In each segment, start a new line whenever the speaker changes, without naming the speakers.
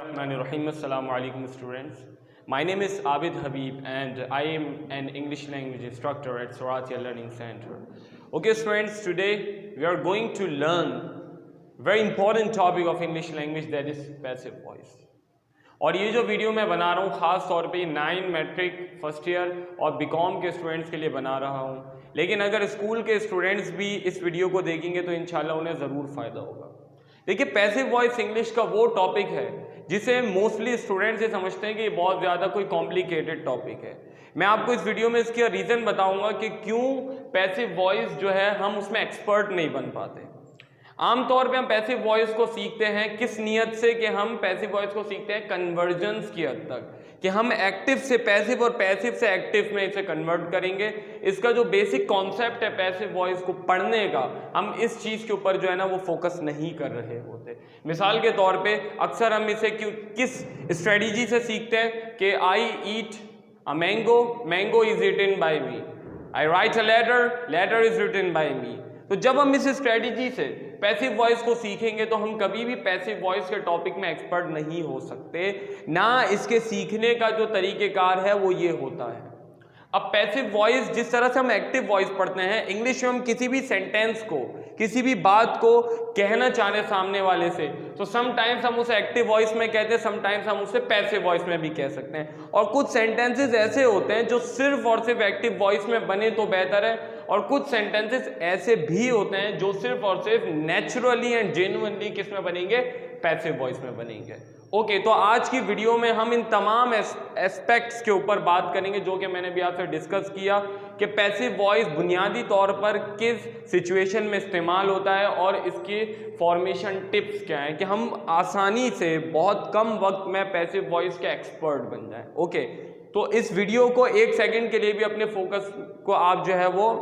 Assalamu alaikum students. My name is Abid Habib and I am an English language instructor at Sorathia Learning Center. Okay students, today we are going to learn very important topic of English language, that is passive voice. और ये जो video मैं बना रहा हूँ ख़ास तौर पे 9 मैट्रिक फर्स्ट ईयर और बीकॉम के स्टूडेंट्स के लिए बना रहा हूँ, लेकिन अगर स्कूल के स्टूडेंट्स भी इस वीडियो को देखेंगे तो इंशाल्लाह उन्हें ज़रूर फ़ायदा होगा। देखिए, पैसिव वॉइस इंग्लिश का वो टॉपिक है जिसे मोस्टली स्टूडेंट्स ये समझते हैं कि ये बहुत ज़्यादा कोई कॉम्प्लिकेटेड टॉपिक है। मैं आपको इस वीडियो में इसका रीज़न बताऊंगा कि क्यों पैसिव वॉइस जो है हम उसमें एक्सपर्ट नहीं बन पाते। आमतौर पे हम पैसिव वॉइस को सीखते हैं किस नियत से कि हम पैसिव वॉइस को सीखते हैं कन्वर्जन्स की हद तक, कि हम एक्टिव से पैसिव और पैसिव से एक्टिव में इसे कन्वर्ट करेंगे। इसका जो बेसिक कॉन्सेप्ट है पैसिव वॉइस को पढ़ने का, हम इस चीज़ के ऊपर जो है ना वो फोकस नहीं कर रहे होते। मिसाल के तौर पे अक्सर हम इसे किस स्ट्रेटजी से सीखते हैं कि I eat a mango, mango is written by me, I write a letter, letter is written by me. तो जब हम इस स्ट्रेटजी से पैसिव वॉइस को सीखेंगे तो हम कभी भी पैसिव वॉइस के टॉपिक में एक्सपर्ट नहीं हो सकते, ना इसके सीखने का जो तरीक़ेकार है वो ये होता है। अब पैसिव वॉइस जिस तरह से हम एक्टिव वॉइस पढ़ते हैं इंग्लिश में, हम किसी भी सेंटेंस को, किसी भी बात को कहना चाहने सामने वाले से, तो समटाइम्स हम उसे एक्टिव वॉइस में कहते हैं, समटाइम्स हम उसे पैसिव वॉइस में भी कह सकते हैं। और कुछ सेंटेंसेस ऐसे होते हैं जो सिर्फ और सिर्फ एक्टिव वॉइस में बने तो बेहतर है, और कुछ सेंटेंसेस ऐसे भी होते हैं जो सिर्फ और सिर्फ नेचुरली एंड जेन्युइनली किस में बनेंगे, पैसिव वॉइस में बनेंगे। ओके, तो आज की वीडियो में हम इन तमाम एस्पेक्ट्स के ऊपर बात करेंगे जो कि मैंने भी आपसे डिस्कस किया कि पैसिव वॉइस बुनियादी तौर पर किस सिचुएशन में इस्तेमाल होता है और इसकी फॉर्मेशन टिप्स क्या हैं कि हम आसानी से बहुत कम वक्त में पैसिव वॉइस के एक्सपर्ट बन जाएं। ओके, तो इस वीडियो को एक सेकंड के लिए भी अपने फोकस को आप जो है वो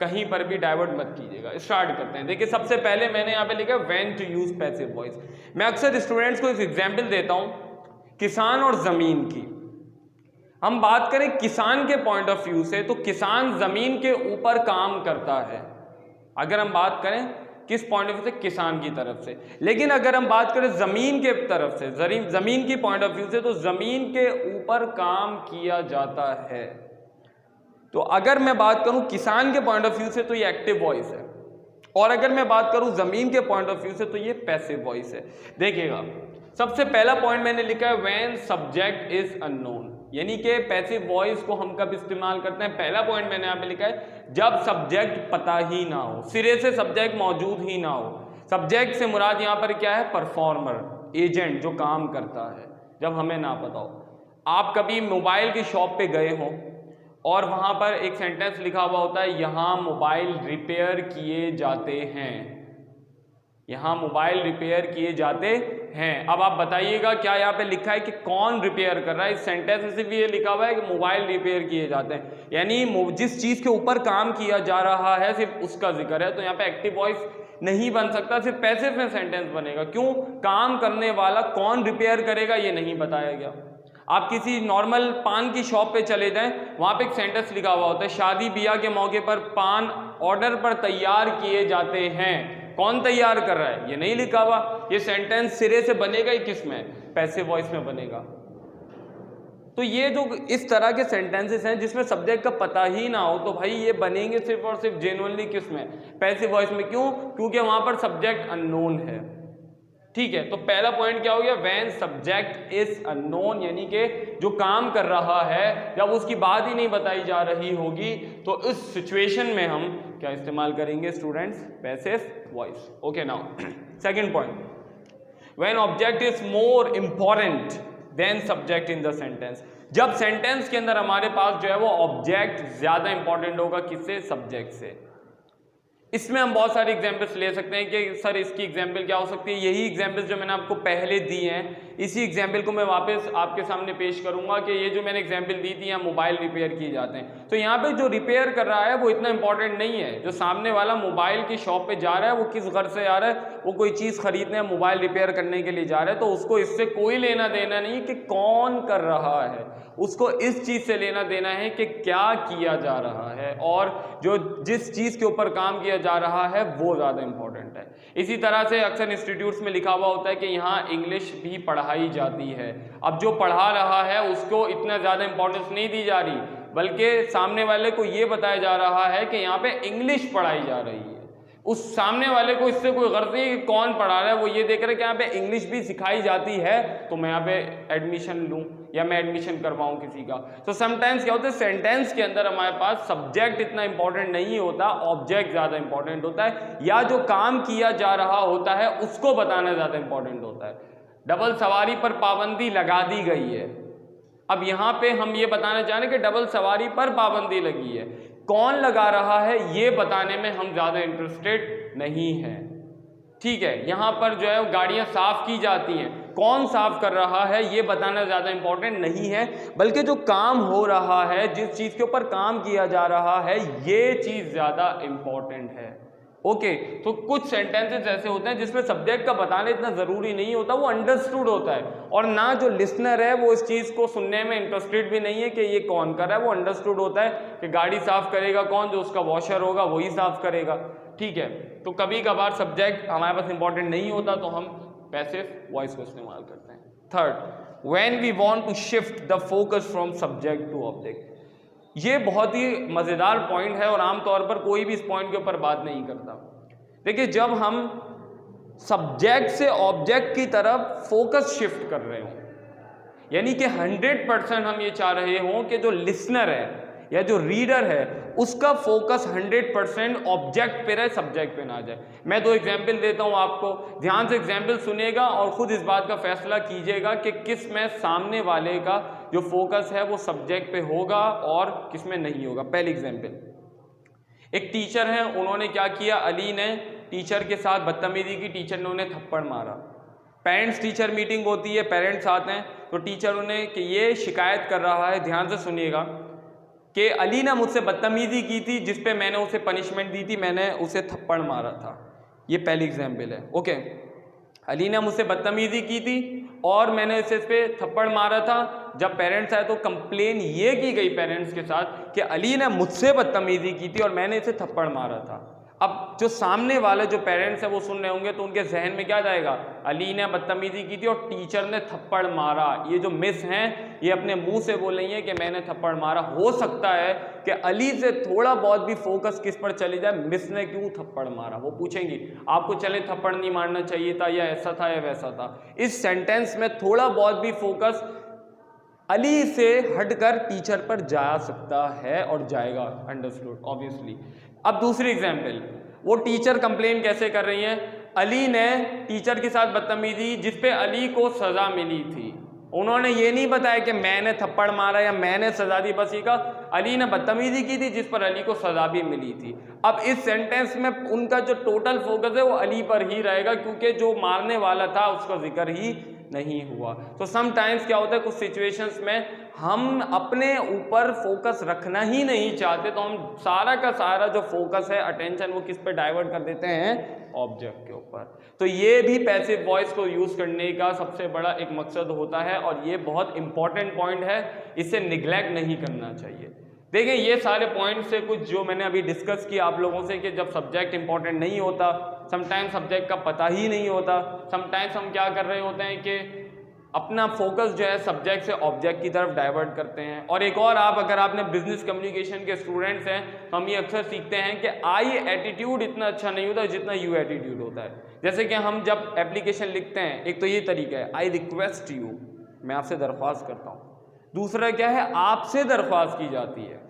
कहीं पर भी डाइवर्ट मत कीजिएगा। स्टार्ट करते हैं। देखिए, सबसे पहले मैंने यहाँ पे लिखा when to use passive voice. मैं अक्सर स्टूडेंट्स को एक एग्जांपल देता हूँ किसान और ज़मीन की। हम बात करें किसान के पॉइंट ऑफ व्यू से तो किसान ज़मीन के ऊपर काम करता है, अगर हम बात करें किस पॉइंट ऑफ व्यू से, किसान की तरफ से। लेकिन अगर हम बात करें ज़मीन के तरफ से, ज़मीन की पॉइंट ऑफ व्यू से, तो ज़मीन के ऊपर काम किया जाता है। तो अगर मैं बात करूं किसान के पॉइंट ऑफ व्यू से तो ये एक्टिव वॉइस है, और अगर मैं बात करूं ज़मीन के पॉइंट ऑफ व्यू से तो ये पैसिव वॉइस है। देखिएगा, सबसे पहला पॉइंट मैंने लिखा है व्हेन सब्जेक्ट इज अननोन, यानी कि पैसिव वॉइस को हम कब इस्तेमाल करते हैं। पहला पॉइंट मैंने यहाँ पे लिखा है जब सब्जेक्ट पता ही ना हो, सिरे से सब्जेक्ट मौजूद ही ना हो। सब्जेक्ट से मुराद यहाँ पर क्या है, परफॉर्मर, एजेंट जो काम करता है, जब हमें ना पता हो। आप कभी मोबाइल की शॉप पे गए हों और वहाँ पर एक सेंटेंस लिखा हुआ होता है यहाँ मोबाइल रिपेयर किए जाते हैं, यहाँ मोबाइल रिपेयर किए जाते हैं। अब आप बताइएगा क्या यहाँ पे लिखा है कि कौन रिपेयर कर रहा है। इस सेंटेंस में सिर्फ ये लिखा हुआ है कि मोबाइल रिपेयर किए जाते हैं, यानी जिस चीज़ के ऊपर काम किया जा रहा है सिर्फ उसका जिक्र है। तो यहाँ पे एक्टिव वॉइस नहीं बन सकता, सिर्फ पैसिव में सेंटेंस बनेगा। क्यों, काम करने वाला कौन रिपेयर करेगा ये नहीं बताया गया। आप किसी नॉर्मल पान की शॉप पे चले जाएं, वहाँ पे एक सेंटेंस लिखा हुआ होता है शादी ब्याह के मौके पर पान ऑर्डर पर तैयार किए जाते हैं, कौन तैयार कर रहा है ये नहीं लिखा हुआ। ये सेंटेंस सिरे से बनेगा ही किस में, पैसिव वॉइस में बनेगा। तो ये जो इस तरह के सेंटेंसेस हैं जिसमें सब्जेक्ट का पता ही ना हो, तो भाई ये बनेंगे सिर्फ और सिर्फ जेन्युइनली किस में, पैसिव वॉइस में। क्यों, क्योंकि वहाँ पर सब्जेक्ट अननोन है। ठीक है, तो पहला पॉइंट क्या हो गया, व्हेन सब्जेक्ट इज अननोन, यानी कि जो काम कर रहा है जब उसकी बात ही नहीं बताई जा रही होगी तो इस सिचुएशन में हम क्या इस्तेमाल करेंगे students, passive voice. Okay, now second point, when object is more important than subject in the sentence. जब सेंटेंस के अंदर हमारे पास जो है वो ऑब्जेक्ट ज्यादा इंपॉर्टेंट होगा किससे, सब्जेक्ट से। इसमें हम बहुत सारे एग्जाम्पल्स ले सकते हैं कि सर इसकी एग्जाम्पल क्या हो सकती है। यही एग्जाम्पल्स जो मैंने आपको पहले दी हैं, इसी एग्जाम्पल को मैं वापस आपके सामने पेश करूंगा कि ये जो मैंने एग्जाम्पल दी थी, यहाँ मोबाइल रिपेयर किए जाते हैं। तो यहाँ पे जो रिपेयर कर रहा है वो इतना इंपॉर्टेंट नहीं है। जो सामने वाला मोबाइल की शॉप पे जा रहा है वो किस घर से आ रहा है, वो कोई चीज़ खरीदने, मोबाइल रिपेयर करने के लिए जा रहा है, तो उसको इससे कोई लेना देना नहीं कि कौन कर रहा है, उसको इस चीज़ से लेना देना है कि क्या किया जा रहा है, और जो जिस चीज़ के ऊपर काम किया जा रहा है वो ज़्यादा इंपॉर्टेंट है। इसी तरह से अक्सर इंस्टीट्यूट्स में लिखा हुआ होता है कि यहाँ इंग्लिश भी पढ़ा पढ़ाई जाती है। अब जो पढ़ा रहा है उसको इतना ज़्यादा इंपॉर्टेंस नहीं दी जा रही, बल्कि सामने वाले को ये बताया जा रहा है कि यहाँ पे इंग्लिश पढ़ाई जा रही है। उस सामने वाले को इससे कोई गर्ज नहीं कि कौन पढ़ा रहा है, वो ये देख रहा है कि यहाँ पे इंग्लिश भी सिखाई जाती है तो मैं यहाँ पे एडमिशन लूँ या मैं एडमिशन करवाऊँ किसी का। तो समटाइम्स क्या होता है, सेंटेंस के अंदर हमारे पास सब्जेक्ट इतना इंपॉर्टेंट नहीं होता, ऑब्जेक्ट ज़्यादा इंपॉर्टेंट होता है, या जो काम किया जा रहा होता है उसको बताना ज़्यादा इंपॉर्टेंट होता है। डबल सवारी पर पाबंदी लगा दी गई है। अब यहाँ पे हम ये बताना चाह रहे हैं कि डबल सवारी पर पाबंदी लगी है, कौन लगा रहा है ये बताने में हम ज़्यादा इंटरेस्टेड नहीं हैं। ठीक है, यहाँ पर जो है गाड़ियाँ साफ़ की जाती हैं, कौन साफ़ कर रहा है ये बताना ज़्यादा इंपॉर्टेंट नहीं है, बल्कि जो काम हो रहा है, जिस चीज़ के ऊपर काम किया जा रहा है, ये चीज़ ज़्यादा इंपॉर्टेंट है। ओके, तो कुछ सेंटेंसेस ऐसे होते हैं जिसमें सब्जेक्ट का बताना इतना ज़रूरी नहीं होता, वो अंडरस्टूड होता है, और ना जो लिसनर है वो इस चीज़ को सुनने में इंटरेस्टेड भी नहीं है कि ये कौन कर रहा है। वो अंडरस्टूड होता है कि गाड़ी साफ़ करेगा कौन, जो उसका वॉशर होगा वही साफ़ करेगा। ठीक है, तो कभी कभार सब्जेक्ट हमारे पास इंपॉर्टेंट नहीं होता तो हम पैसिव वॉइस को इस्तेमाल करते हैं। Third, when we want to shift the focus from subject to object. ये बहुत ही मज़ेदार पॉइंट है और आमतौर पर कोई भी इस पॉइंट के ऊपर बात नहीं करता। देखिए, जब हम सब्जेक्ट से ऑब्जेक्ट की तरफ फोकस शिफ्ट कर रहे हों, यानी कि 100% हम ये चाह रहे हों कि जो लिसनर है या जो रीडर है उसका फोकस 100% ऑब्जेक्ट पे रहे, सब्जेक्ट पे ना जाए। मैं दो एग्जाम्पल देता हूँ आपको, ध्यान से एग्जाम्पल सुनिएगा और खुद इस बात का फैसला कीजिएगा कि किस में सामने वाले का जो फोकस है वो सब्जेक्ट पे होगा और किस में नहीं होगा। पहली एग्जाम्पल, एक टीचर है, उन्होंने क्या किया, अली ने टीचर के साथ बदतमीजी की, टीचर ने उन्हें थप्पड़ मारा। पेरेंट्स टीचर मीटिंग होती है, पेरेंट्स आते हैं, तो टीचर उन्हें कि ये शिकायत कर रहा है, ध्यान से सुनिएगा, कि अली ने मुझसे बदतमीजी की थी जिस पे मैंने उसे पनिशमेंट दी थी, मैंने उसे थप्पड़ मारा था। ये पहली एग्जाम्पल है। ओके, अली ने मुझसे बदतमीजी की थी और मैंने इस पे थप्पड़ मारा था। जब पेरेंट्स आए तो कंप्लेन ये की गई पेरेंट्स के साथ कि अली ने मुझसे बदतमीजी की थी और मैंने इसे थप्पड़ मारा था। अब जो सामने वाले जो पेरेंट्स हैं वो सुन रहे होंगे तो उनके जहन में क्या जाएगा, अली ने बदतमीजी की थी और टीचर ने थप्पड़ मारा। ये जो मिस हैं ये अपने मुंह से बोल रही हैं कि मैंने थप्पड़ मारा। हो सकता है कि अली से थोड़ा बहुत भी फोकस किस पर चली जाए, मिस ने क्यों थप्पड़ मारा। वो पूछेंगी आपको चले थप्पड़ नहीं मारना चाहिए था, या ऐसा था या वैसा था। इस सेंटेंस में थोड़ा बहुत भी फोकस अली से हटकर टीचर पर जा सकता है और जाएगा, अंडरस्टूड ऑब्वियसली। अब दूसरी एग्जाम्पल, वो टीचर कंप्लेन कैसे कर रही हैं, अली ने टीचर के साथ बदतमीजी जिस पे अली को सज़ा मिली थी। उन्होंने ये नहीं बताया कि मैंने थप्पड़ मारा या मैंने सज़ा दी, बस ये कहा अली ने बदतमीजी की थी जिस पर अली को सज़ा भी मिली थी। अब इस सेंटेंस में उनका जो टोटल फोकस है वो अली पर ही रहेगा, क्योंकि जो मारने वाला था उसका जिक्र ही नहीं हुआ। तो समटाइम्स क्या होता है, कुछ सिचुएशंस में हम अपने ऊपर फोकस रखना ही नहीं चाहते तो हम सारा का सारा जो फोकस है, अटेंशन, वो किस पे डाइवर्ट कर देते हैं, ऑब्जेक्ट के ऊपर। तो ये भी पैसिव वॉइस को यूज करने का सबसे बड़ा एक मकसद होता है और ये बहुत इंपॉर्टेंट पॉइंट है, इसे निगलेक्ट नहीं करना चाहिए। देखिए, ये सारे पॉइंट से कुछ जो मैंने अभी डिस्कस किया आप लोगों से कि जब सब्जेक्ट इंपॉर्टेंट नहीं होता, समटाइम्स सब्जेक्ट का पता ही नहीं होता, समटाइम्स हम क्या कर रहे होते हैं कि अपना फोकस जो है सब्जेक्ट से ऑब्जेक्ट की तरफ डाइवर्ट करते हैं। और एक और, आप अगर आपने बिजनेस कम्युनिकेशन के स्टूडेंट्स हैं तो हम ये अक्सर सीखते हैं कि आई एटीट्यूड इतना अच्छा नहीं होता जितना यू एटीट्यूड होता है। जैसे कि हम जब एप्लीकेशन लिखते हैं, एक तो ये तरीका है आई रिक्वेस्ट यू, मैं आपसे दरख्वास्त करता हूँ। दूसरा क्या है, आपसे दरख्वास्त की जाती है।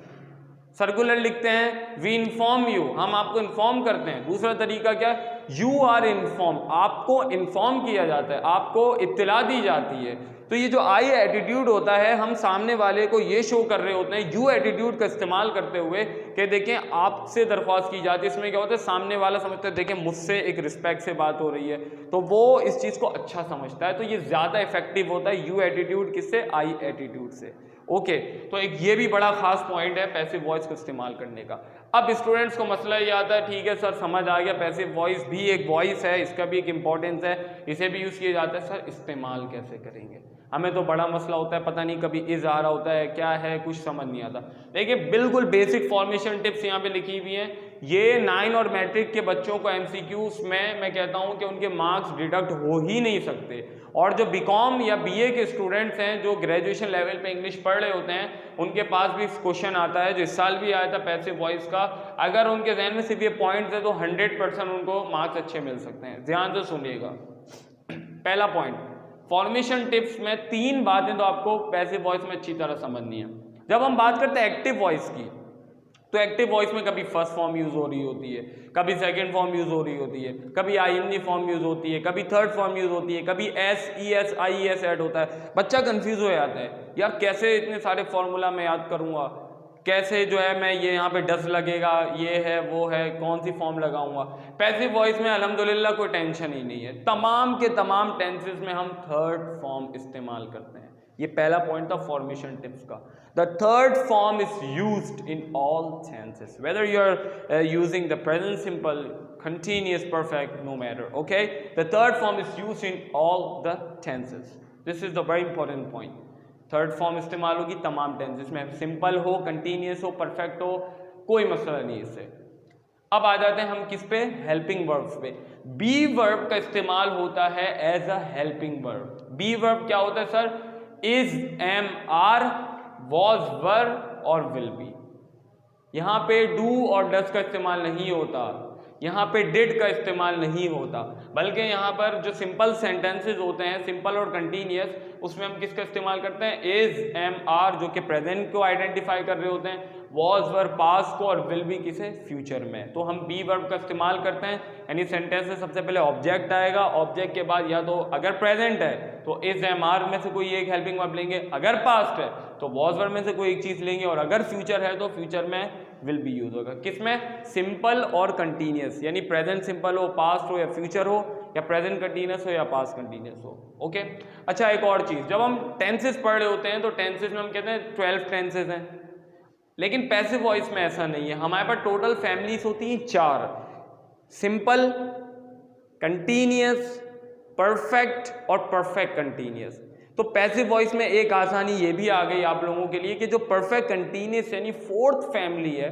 सर्कुलर लिखते हैं वी इन्फॉर्म यू, हम आपको इन्फॉर्म करते हैं। दूसरा तरीका क्या है, यू आर इन्फॉर्म, आपको इन्फॉर्म किया जाता है, आपको इत्तला दी जाती है। तो ये जो आई एटीट्यूड होता है, हम सामने वाले को ये शो कर रहे होते हैं यू एटीट्यूड का इस्तेमाल करते हुए कि देखें आपसे दरख्वास्त की जाती है। इसमें क्या होता है, सामने वाला समझता है देखें मुझसे एक रिस्पेक्ट से बात हो रही है, तो वो इस चीज़ को अच्छा समझता है। तो ये ज़्यादा इफेक्टिव होता है यू एटीट्यूड किससे, आई एटीट्यूड से। ओके, तो एक ये भी बड़ा खास पॉइंट है पैसिव वॉइस को इस्तेमाल करने का। अब स्टूडेंट्स को मसला ये आता है, ठीक है सर समझ आ गया, पैसिव वॉइस भी एक वॉइस है, इसका भी एक इंपॉर्टेंस है, इसे भी यूज़ किया जाता है, सर इस्तेमाल कैसे करेंगे। हमें तो बड़ा मसला होता है, पता नहीं कभी इज़ आ रहा होता है, क्या है, कुछ समझ नहीं आता। देखिए, बिल्कुल बेसिक फॉर्मेशन टिप्स यहाँ पे लिखी हुई हैं ये 9 और मैट्रिक के बच्चों को एमसीक्यूज में मैं कहता हूँ कि उनके मार्क्स डिडक्ट हो ही नहीं सकते। और जो बीकॉम या बीए के स्टूडेंट्स हैं जो ग्रेजुएशन लेवल पे इंग्लिश पढ़ रहे होते हैं, उनके पास भी क्वेश्चन आता है जो इस साल भी आया था पैसिव वॉइस का। अगर उनके जहन में सिर्फ ये पॉइंट्स है तो 100% उनको मार्क्स अच्छे मिल सकते हैं। ध्यान से सुनिएगा। पहला पॉइंट, फॉर्मेशन टिप्स में 3 बातें तो आपको पैसिव वॉइस में अच्छी तरह समझनी है। जब हम बात करते हैं एक्टिव वॉइस की, तो एक्टिव वॉइस में कभी फर्स्ट फॉर्म यूज हो रही होती है, कभी सेकंड फॉर्म यूज हो रही होती है, कभी आईएनजी फॉर्म यूज होती है, कभी थर्ड फॉर्म यूज होती है, कभी S E S I E S add होता है। बच्चा कंफ्यूज हो जाता है, यार कैसे इतने सारे फॉर्मूला मैं याद करूंगा, कैसे जो है मैं ये यहाँ पे डस लगेगा, ये है वो है, कौन सी फॉर्म लगाऊंगा। पैसिव वॉइस में अल्हम्दुलिल्लाह कोई टेंशन ही नहीं है, तमाम के तमाम टेंसेस में हम थर्ड फॉर्म इस्तेमाल करते हैं। ये पहला पॉइंट था फॉर्मेशन टिप्स का। The third form is used in all tenses, whether you are using the present simple, continuous, perfect, no matter, okay. The third form is used in all the tenses. This is the very important point. Third form इस्तेमाल होगी तमाम tenses में, simple हो, continuous हो, perfect हो, कोई मसला नहीं इससे। अब आ जाते हैं हम किस पे, हेल्पिंग वर्ब्स पे। बी वर्ब का इस्तेमाल होता है as a helping verb. Be verb क्या होता है sir? Is, am, are, was, were और विल बी। यहां पे डू और डस का इस्तेमाल नहीं होता, यहाँ पे डिड का इस्तेमाल नहीं होता, बल्कि यहाँ पर जो सिंपल सेंटेंसेस होते हैं, सिंपल और कंटिन्यूअस, उसमें हम किसका इस्तेमाल करते हैं? इज, एम, आर, जो कि प्रेजेंट को आइडेंटिफाई कर रहे होते हैं, वॉज, वर पास्ट को, और विल बी किसे? फ्यूचर में। तो हम बी वर्ब का इस्तेमाल करते हैं, यानी सेंटेंस में सबसे पहले ऑब्जेक्ट आएगा, ऑब्जेक्ट के बाद या तो अगर प्रेजेंट है तो इज, एम, आर में से कोई एक हेल्पिंग वर्ब लेंगे, अगर पास्ट है तो वॉज, वर में से कोई एक चीज लेंगे, और अगर फ्यूचर है तो फ्यूचर में विल बी यूज होगा। किसमें? सिंपल और कंटिन्यूअस, यानी प्रेजेंट सिंपल हो, पास्ट हो या फ्यूचर हो, या प्रेजेंट कंटिन्यूअस हो या पास्ट कंटिन्यूअस हो, ओके। अच्छा, एक और चीज, जब हम टेंसेस पढ़ रहे होते हैं तो टेंसेस में हम कहते हैं 12 टेंसेस हैं, लेकिन पैसिव वॉइस में ऐसा नहीं है। हमारे पास टोटल फैमिलीज होती हैं 4, सिंपल, कंटिन्यूअस, परफेक्ट और परफेक्ट कंटिन्यूअस। तो पैसिव वॉइस में एक आसानी ये भी आ गई आप लोगों के लिए कि जो परफेक्ट कंटिन्यूअस यानी 4th फैमिली है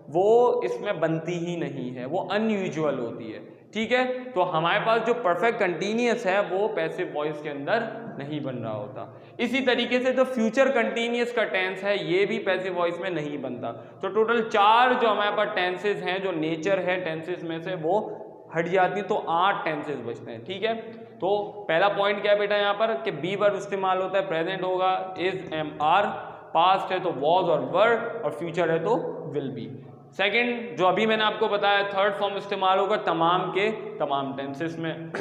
वो इसमें बनती ही नहीं है, वो अनयूजुअल होती है, ठीक है। तो हमारे पास जो परफेक्ट कंटिन्यूअस है वो पैसिव वॉइस के अंदर नहीं बन रहा होता। इसी तरीके से जो फ्यूचर कंटिन्यूअस का टेंस है ये भी पैसिव वॉइस में नहीं बनता। तो टोटल 4 जो हमारे पास टेंसेस हैं, जो नेचर है टेंसेस में से, वो हट जाती है, तो 8 टेंसेस बचते हैं, ठीक है। तो पहला पॉइंट क्या है बेटा यहाँ पर कि बी वर्ब इस्तेमाल होता है, प्रेजेंट होगा इज, एम, आर, पास्ट है तो वॉज और वर, और फ्यूचर है तो विल बी। सेकंड, जो अभी मैंने आपको बताया, थर्ड फॉर्म इस्तेमाल होगा तमाम के तमाम टेंसेस में।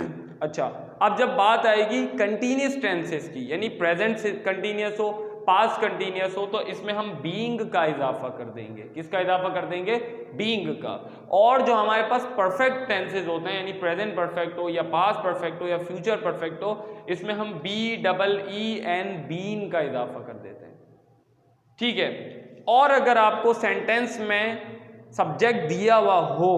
अच्छा, अब जब बात आएगी कंटिन्यूअस टेंसेस की, यानी प्रेजेंट कंटिन्यूअस हो, पास्ट कंटिन्यूअस हो, तो इसमें हम बीइंग का इजाफा कर देंगे। किसका इजाफा कर देंगे? बीइंग का। और जो हमारे पास परफेक्ट टेंसेस होते हैं, यानी प्रेजेंट परफेक्ट हो या पास्ट परफेक्ट हो या फ्यूचर परफेक्ट हो, इसमें हम B double E N been का इजाफा कर देते हैं, ठीक है। और अगर आपको सेंटेंस में सब्जेक्ट दिया हुआ हो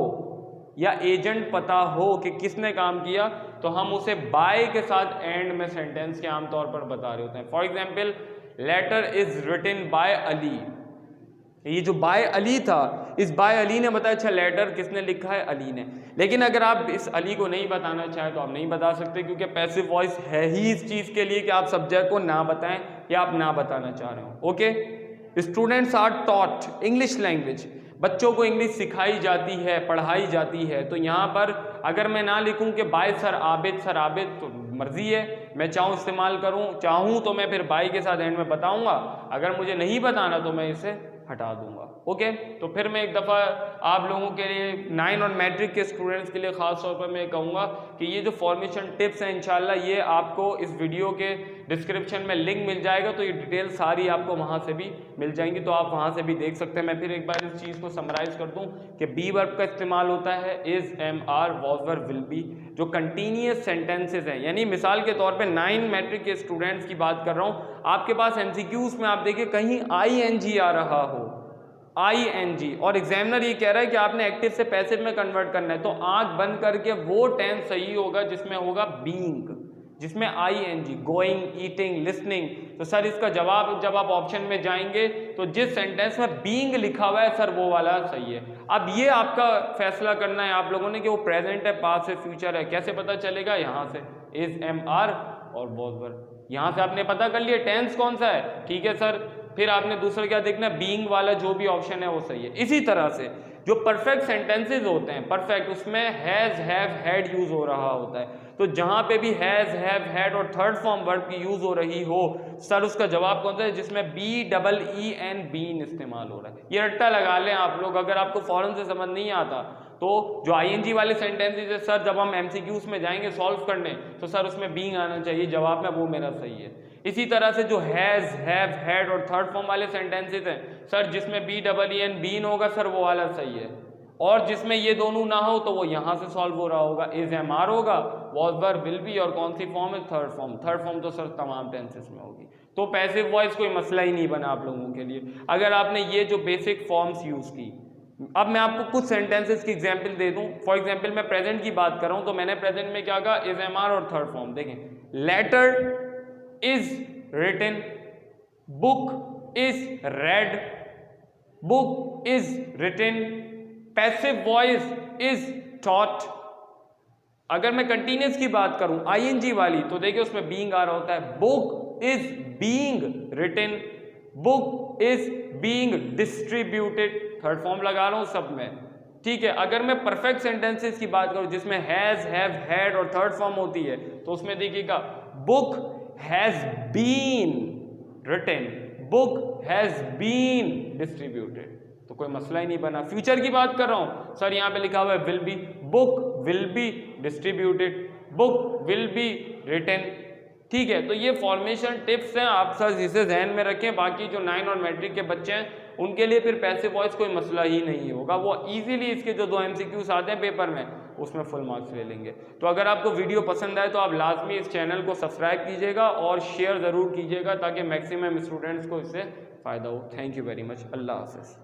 या एजेंट पता हो कि किसने काम किया, तो हम उसे बाय के साथ एंड में सेंटेंस के आमतौर पर बता रहे होते हैं। For example, letter is written by Ali. ये जो बाय अली था, इस बाय अली ने बताया, अच्छा लेटर किसने लिखा है? अली ने। लेकिन अगर आप इस अली को नहीं बताना चाहें तो आप नहीं बता सकते, क्योंकि पैसिव वॉइस है ही इस चीज के लिए कि आप सब्जेक्ट को ना बताएं या आप ना बताना चाह रहे हो, okay. Students are taught English language, बच्चों को इंग्लिश सिखाई जाती है, पढ़ाई जाती है। तो यहाँ पर अगर मैं ना लिखूं कि बाय सर आबिद, तो मर्जी है, मैं चाहूँ इस्तेमाल करूँ, चाहूँ तो मैं फिर बाय के साथ एंड में बताऊंगा, अगर मुझे नहीं बताना तो मैं इसे हटा दूंगा, ओके। तो फिर मैं एक दफ़ा आप लोगों के लिए 9 और मैट्रिक के स्टूडेंट्स के लिए ख़ास तौर पर मैं कहूँगा कि ये जो फॉर्मेशन टिप्स हैं, इंशाल्लाह ये आपको इस वीडियो के डिस्क्रिप्शन में लिंक मिल जाएगा, तो ये डिटेल सारी आपको वहाँ से भी मिल जाएंगी, तो आप वहाँ से भी देख सकते हैं। मैं फिर एक बार इस चीज़ को समराइज़ कर दूँ कि बी वर्ब का इस्तेमाल होता है is, am, are, was, were, will be, जो कंटिन्यूअस सेंटेंसेज हैं। यानी मिसाल के तौर पे 9 मैट्रिक के स्टूडेंट्स की बात कर रहा हूँ, आपके पास एमसीक्यूज में आप देखिए कहीं ING आ रहा हो, ING, और एग्जामिनर ये कह रहा है कि आपने एक्टिव से पैसिव में कन्वर्ट करना है, तो आंख बंद करके वो टेंस सही होगा जिसमें होगा बीइंग, जिसमें ING, गोइंग, ईटिंग, लिसनिंग। तो सर इसका जवाब जब आप ऑप्शन में जाएंगे तो जिस सेंटेंस में बीइंग लिखा हुआ है सर वो वाला सही है। अब ये आपका फैसला करना है आप लोगों ने कि वो प्रेजेंट है, पास्ट है, फ्यूचर है। कैसे पता चलेगा? यहाँ से इज, एम, आर और वॉज वर। यहाँ से आपने पता कर लिया टेंस कौन सा है, ठीक है सर। फिर आपने दूसरा क्या देखना, बीइंग वाला जो भी ऑप्शन है वो सही है। इसी तरह से जो परफेक्ट सेंटेंसेज होते हैं, परफेक्ट, उसमें हैज, हैव, हैड यूज हो रहा होता है। तो जहां पे भी हैज, हैव, हैड और थर्ड फॉर्म वर्ब की यूज हो रही हो सर उसका जवाब कौन सा है? जिसमें BEEN, बीन इस्तेमाल हो रहा है। ये रट्टा लगा लें आप लोग, अगर आपको फौरन से समझ नहीं आता तो जो ING वाले सेंटेंसेज है सर जब हम MCQs में जाएंगे सॉल्व करने तो सर उसमें बीइंग आना चाहिए जवाब में, वो मेरा सही है। इसी तरह से जो हैज, हैव, हैड और थर्ड फॉर्म वाले सेंटेंसेज हैं सर जिसमें BEEN, बीन होगा सर वो वाला सही है। और जिसमें ये दोनों ना हो तो वो यहाँ से सॉल्व हो रहा होगा, इज, एम, आर होगा, वॉज, वर, विल बी, और कौन सी फॉर्म है? Third form. थर्ड फॉर्म तो सर तमाम टेंसेस में होगी। तो पैसिव वॉइस कोई मसला ही नहीं बना आप लोगों के लिए अगर आपने ये जो बेसिक फॉर्म्स यूज की। अब मैं आपको कुछ सेंटेंसेस की एग्जांपल दे दूं। फॉर एग्जांपल मैं प्रेजेंट की बात कर रहा हूं तो मैंने प्रेजेंट में क्या कहा? इज, एम, आर और थर्ड फॉर्म। देखें, letter is written, book is read, book is written, passive voice is taught. अगर मैं कंटिन्यूस की बात करूं ING वाली तो देखिए उसमें बीइंग आ रहा होता है। Book is being written, book is being distributed, third form लगा रहा हूं सब में, ठीक है। अगर मैं परफेक्ट सेंटेंसेस की बात करूं जिसमें हैज, हैव, हैड और थर्ड फॉर्म होती है तो उसमें देखिएगा book has been written, book has been distributed, तो कोई मसला ही नहीं बना। फ्यूचर की बात कर रहा हूं सर यहाँ पे लिखा हुआ है will be, book will be distributed, book will be written, ठीक है। तो ये फॉर्मेशन टिप्स हैं, आप सर जिसे ध्यान में रखें। बाकी जो 9 और मैट्रिक के बच्चे हैं उनके लिए फिर पैसिव वॉइस कोई मसला ही नहीं होगा, वो इजीली इसके जो 2 MCQs आते हैं पेपर में उसमें फुल मार्क्स ले लेंगे। तो अगर आपको वीडियो पसंद आए तो आप लाजमी इस चैनल को सब्सक्राइब कीजिएगा और शेयर ज़रूर कीजिएगा ताकि मैक्सिमम स्टूडेंट्स को इससे फ़ायदा हो। Thank you very much. अल्लाह हाफ़िज़।